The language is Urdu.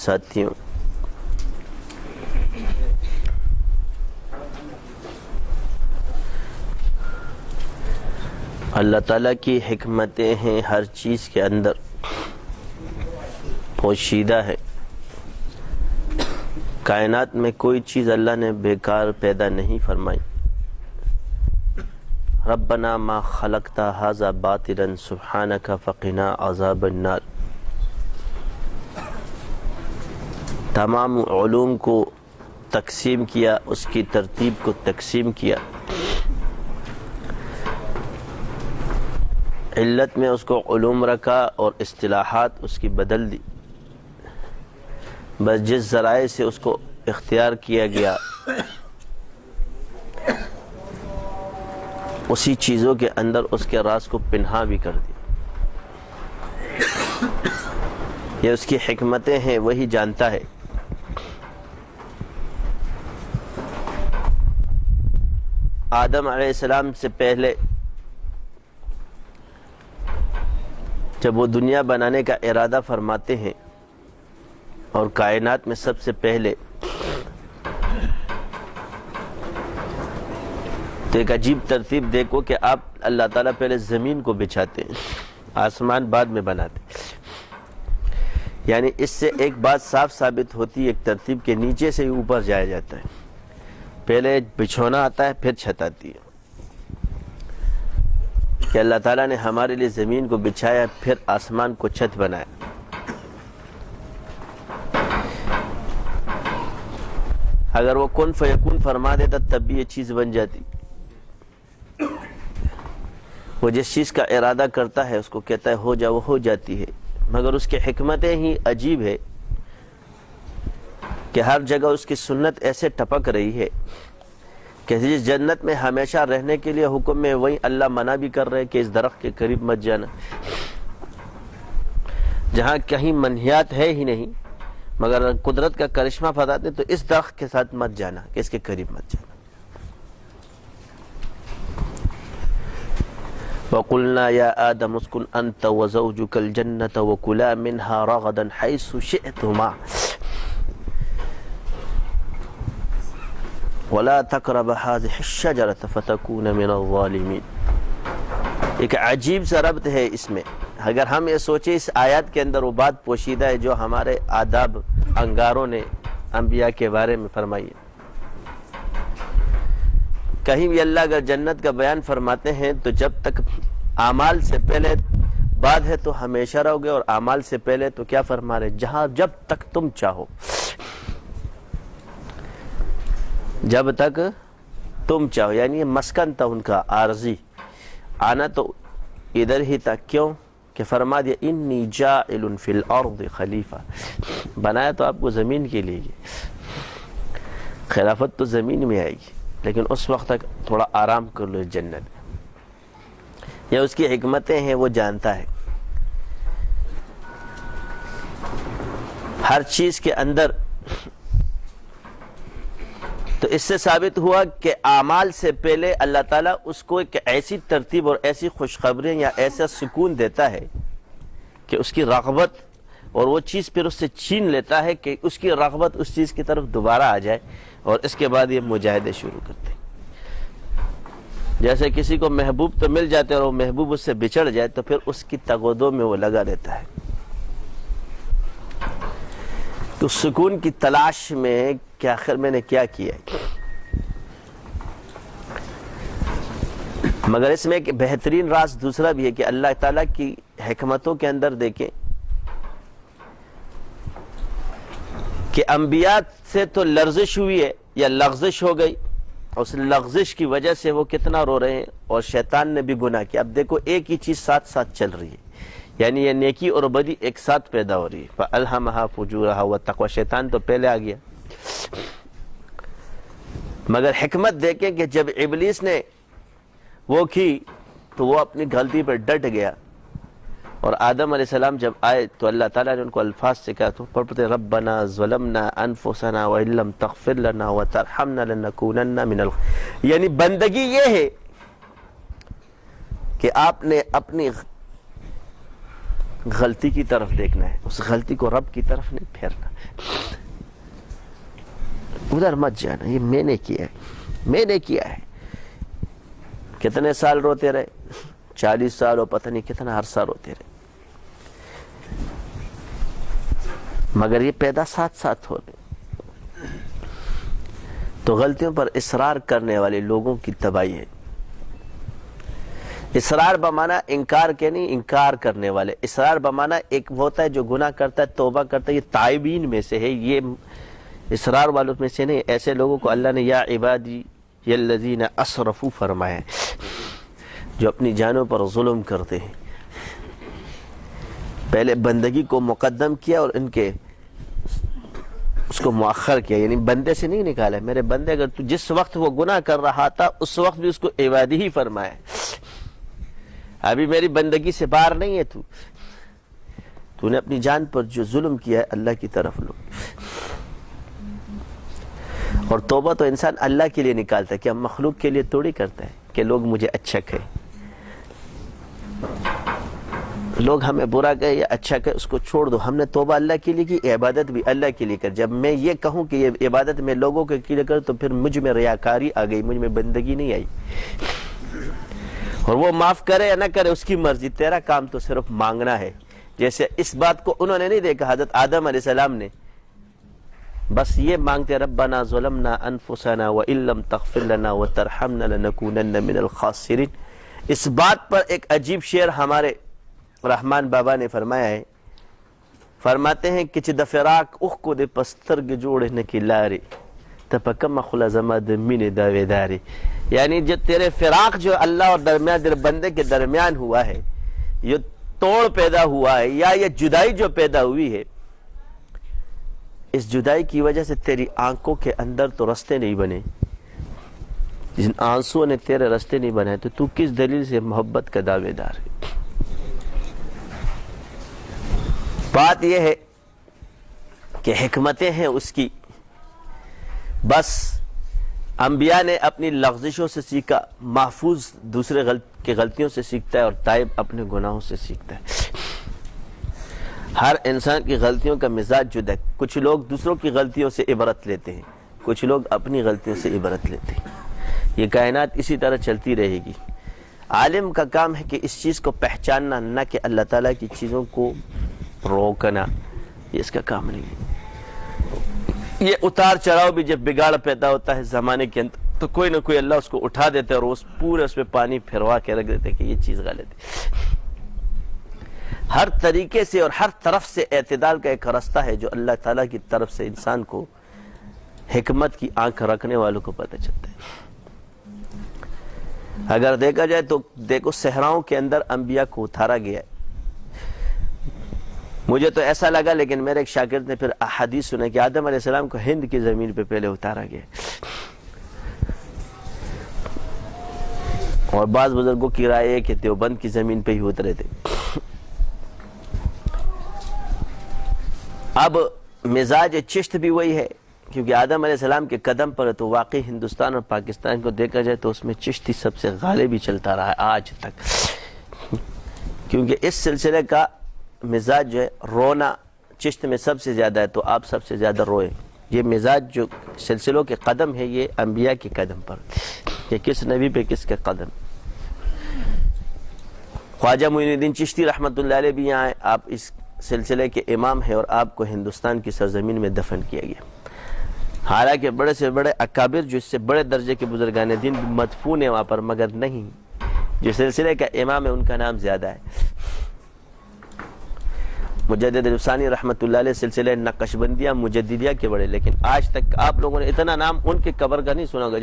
ساتھیوں، اللہ تعالیٰ کی حکمتیں ہیں ہر چیز کے اندر پوشیدہ ہے۔ کائنات میں کوئی چیز اللہ نے بیکار پیدا نہیں فرمائی۔ ربنا ما خلقت ھذا باطلا سبحانک فقنا عذاب النار۔ تمام علوم کو تقسیم کیا، اس کی ترتیب کو تقسیم کیا، علت میں اس کو علوم رکھا اور اصطلاحات اس کی بدل دی۔ بس جس ذرائع سے اس کو اختیار کیا گیا اسی چیزوں کے اندر اس کے راز کو پنہا بھی کر دیا۔ یہ اس کی حکمتیں ہیں، وہی جانتا ہے۔ آدم علیہ السلام سے پہلے جب وہ دنیا بنانے کا ارادہ فرماتے ہیں اور کائنات میں سب سے پہلے، تو ایک عجیب ترتیب دیکھو کہ آپ اللہ تعالیٰ پہلے زمین کو بچھاتے ہیں، آسمان بعد میں بناتے ہیں۔ یعنی اس سے ایک بات صاف ثابت ہوتی ہے، ایک ترتیب کے نیچے سے ہی اوپر جایا جاتا ہے۔ پہلے بچھونا آتا ہے، پھر چھت آتی ہے، کہ اللہ تعالیٰ نے ہمارے لیے زمین کو بچھایا، پھر آسمان کو چھت بنایا۔ اگر وہ کن فیکون فرما دیتا تب بھی یہ چیز بن جاتی۔ وہ جس چیز کا ارادہ کرتا ہے اس کو کہتا ہے ہو جا، وہ ہو جاتی ہے۔ مگر اس کی حکمتیں ہی عجیب ہے کہ ہر جگہ اس کی سنت ایسے ٹپک رہی ہے کہ جس جنت میں ہمیشہ رہنے کے لیے حکم میں، وہیں اللہ منع بھی کر رہے کہ اس درخت کے قریب مت جانا۔ جہاں کہیں منہیات ہے ہی نہیں، مگر قدرت کا کرشمہ بتاتے تو اس درخت کے ساتھ مت جانا، کہ اس کے قریب مت جانا۔ وَقُلْنَا يَا آدَمُ اسْكُنْ أَنْتَ وَزَوْجُكَ الْجَنَّةَ وَكُلَا مِنْهَا رَغَدًا حَيْثُ شِئْتُمَا وَلَا تَقْرَبَا هَٰذِهِ الشَّجَرَةَ فَتَكُونَ مِنَ الظَّالِمِينَ۔ ایک عجیب سا ربط ہے اس میں۔ اگر ہم یہ سوچیں اس آیات کے اندر وہ بات پوشیدہ ہے جو ہمارے آداب انگاروں نے انبیاء کے بارے میں فرمائی ہے۔ کہیں بھی اللہ اگر جنت کا بیان فرماتے ہیں تو جب تک اعمال سے پہلے بعد ہے تو ہمیشہ رہو گے، اور اعمال سے پہلے تو کیا فرما رہے؟ جہاں جب تک تم چاہو، جب تک تم چاہو، یعنی یہ مسکن تھا ان کا عارضی، آنا تو ادھر ہی تھا۔ کیوں کہ فرما دیا انی جاعل فی الارض خلیفہ، بنایا تو آپ کو زمین کے لیے، خلافت تو زمین میں آئے گی، لیکن اس وقت تک تھوڑا آرام کر لو جنت۔ یہ اس کی حکمتیں ہیں، وہ جانتا ہے۔ ہر چیز کے اندر تو اس سے ثابت ہوا کہ اعمال سے پہلے اللہ تعالیٰ اس کو ایک ایسی ترتیب اور ایسی خوشخبریاں یا ایسا سکون دیتا ہے کہ اس کی رغبت، اور وہ چیز پھر اس سے چھین لیتا ہے کہ اس کی رغبت اس چیز کی طرف دوبارہ آ جائے، اور اس کے بعد یہ مجاہدے شروع کرتے ہیں۔ جیسے کسی کو محبوب تو مل جاتے ہیں اور وہ محبوب اس سے بچڑ جائے تو پھر اس کی تگودوں میں وہ لگا رہتا ہے، تو سکون کی تلاش میں کہ آخر میں نے کیا کیا ہے۔ مگر اس میں ایک بہترین راز دوسرا بھی ہے کہ اللہ تعالیٰ کی حکمتوں کے اندر دیکھیں کہ انبیاء سے تو لرزش ہوئی ہے یا لغزش ہو گئی، اس لغزش کی وجہ سے وہ کتنا رو رہے ہیں، اور شیطان نے بھی گناہ کیا۔ اب دیکھو ایک ہی چیز ساتھ ساتھ چل رہی ہے، یعنی یہ نیکی اور بدی ایک ساتھ پیدا ہو رہی ہے۔ فَأَلْهَمَهَا فُجُورَهَا وَالتَّقْوَىٰ، شیطان تو پہلے آ گیا۔ مگر حکمت دیکھیں کہ جب ابلیس نے وہ کی تو وہ اپنی غلطی پر ڈٹ گیا، اور آدم علیہ السلام جب آئے تو اللہ تعالیٰ نے ان کو الفاظ سے کہا، تو پڑھتے ربنا ظلمنا انفسنا وان لم تغفر لنا وترحمنا لنکونن من یعنی بندگی یہ ہے کہ آپ نے اپنی غلطی کی طرف دیکھنا ہے، اس غلطی کو رب کی طرف نہیں پھیرنا، ادھر مت جانا، یہ میں نے کیا ہے، میں نے کیا ہے۔ کتنے سال روتے رہے، 40 سال اور پتہ نہیں کتنا عرصہ روتے رہے، مگر یہ پیدا ساتھ ساتھ ہو رہے۔ تو غلطیوں پر اصرار کرنے والے لوگوں کی تباہی ہے۔ اصرار بمانا انکار کے نہیں، انکار کرنے والے۔ اصرار بمانا ایک ہوتا ہے جو گناہ کرتا ہے، توبہ کرتا ہے، یہ تائبین میں سے ہے، یہ اصرار والوں میں سے نہیں۔ ایسے لوگوں کو اللہ نے یا عبادی الذین اسرفوا فرمایا ہے، جو اپنی جانوں پر ظلم کرتے ہیں۔ پہلے بندگی کو مقدم کیا اور ان کے اس کو مؤخر کیا، یعنی بندے سے نہیں نکالا۔ میرے بندے اگر تو جس وقت وہ گناہ کر رہا تھا اس وقت بھی اس کو عبادی ہی فرمایا، ابھی میری بندگی سے باہر نہیں ہے، تو نے اپنی جان پر جو ظلم کیا ہے اللہ کی طرف لو۔ اور توبہ تو انسان اللہ کے لیے نکالتا ہے، کہ ہم مخلوق کے لیے توڑی کرتا ہے کہ لوگ مجھے اچھا کہیں، لوگ ہمیں برا کہے یا اچھا کہے، اس کو چھوڑ دو۔ ہم نے توبہ اللہ کے لیے کی، عبادت بھی اللہ کے لیے کر۔ جب میں یہ کہوں کہ یہ عبادت میں لوگوں کے لیے کر، تو پھر مجھ میں ریاکاری آ گئی، مجھ میں بندگی نہیں آئی۔ اور وہ معاف کرے یا نہ کرے اس کی مرضی، تیرا کام تو صرف مانگنا ہے۔ جیسے اس بات کو انہوں نے نہیں دیکھا، حضرت آدم علیہ السلام نے بس یہ مانگتے، ربنا ظلمنا انفسنا وان لم تغفر لنا وترحمنا لنکونن من الخاسرین۔ اس بات پر ایک عجیب شعر ہمارے رحمان بابا نے فرمایا ہے، فرماتے ہیں کہ چد فراق اخ کو دے پسترگ جوڑ نکی لارے تپکم خلازمد مین داوے دارے، یعنی جو تیرے فراق جو اللہ اور درمیان دل بندے کے درمیان ہوا ہے، یہ توڑ پیدا ہوا ہے یا یہ جدائی جو پیدا ہوئی ہے، اس جدائی کی وجہ سے تیری آنکھوں کے اندر تو رستے نہیں بنے، جن آنسوں نے تیرے رستے نہیں بنائے، تو تو کس دلیل سے محبت کا دعوے دار ہے؟ بات یہ ہے کہ حکمتیں ہیں اس کی، بس انبیاء نے اپنی لغزشوں سے سیکھا، محفوظ دوسرے کی غلطیوں سے سیکھتا ہے، اور تائب اپنے گناہوں سے سیکھتا ہے۔ ہر انسان کی غلطیوں کا مزاج جدا ہے، کچھ لوگ دوسروں کی غلطیوں سے عبرت لیتے ہیں، کچھ لوگ اپنی غلطیوں سے عبرت لیتے ہیں۔ یہ کائنات اسی طرح چلتی رہے گی۔ عالم کا کام ہے کہ اس چیز کو پہچاننا، نہ کہ اللہ تعالیٰ کی چیزوں کو روکنا، یہ اس کا کام نہیں ہے۔ یہ اتار چڑھاؤ بھی جب بگاڑ پیدا ہوتا ہے زمانے کے اندر، تو کوئی نہ کوئی اللہ اس کو اٹھا دیتا ہے اور اس پورے اس پہ پانی پھروا کے رکھ دیتے کہ یہ چیز غلط ہے۔ ہر طریقے سے اور ہر طرف سے اعتدال کا ایک راستہ ہے جو اللہ تعالیٰ کی طرف سے انسان کو، حکمت کی آنکھ رکھنے والوں کو پتہ چلتا ہے۔ اگر دیکھا جائے تو دیکھو صحراؤں کے اندر انبیاء کو اتارا گیا ہے۔ مجھے تو ایسا لگا، لیکن میرے ایک شاگرد نے پھر احادیث سنا کہ آدم علیہ السلام کو ہند کی زمین پہ پہلے اتارا گیا، اور بعض بزرگوں کی رائے ہے کہ دیوبند کی زمین پہ ہی اترے تھے۔ اب مزاج چشت بھی وہی ہے، کیونکہ آدم علیہ السلام کے قدم پر تو واقعی ہندوستان اور پاکستان کو دیکھا جائے تو اس میں چشتی سب سے غالب ہی چلتا رہا ہے آج تک، کیونکہ اس سلسلے کا مزاج جو ہے رونا چشت میں سب سے زیادہ ہے، تو آپ سب سے زیادہ روئے۔ یہ مزاج جو سلسلوں کے قدم ہے، یہ انبیاء کے قدم پر، کہ کس نبی پہ کس کے قدم۔ خواجہ معین الدین چشتی رحمۃ اللہ علیہ بھی یہاں ہیں، آپ اس سلسلے کے امام ہیں، اور آپ کو ہندوستان کی سرزمین میں دفن کیا گیا۔ حالانکہ بڑے سے بڑے اکابر جو اس سے بڑے درجے کے بزرگان دین بھی مدفون ہیں وہاں پر، مگر نہیں، جو سلسلے کا امام ہے ان کا نام زیادہ ہے۔ مجدد الثانی رحمۃ اللہ علیہ سلسلے نقش بندیہ مجددیہ کے بڑے، لیکن آج تک آپ لوگوں نے اتنا نام ان کے قبر کا نہیں سنا ہوگا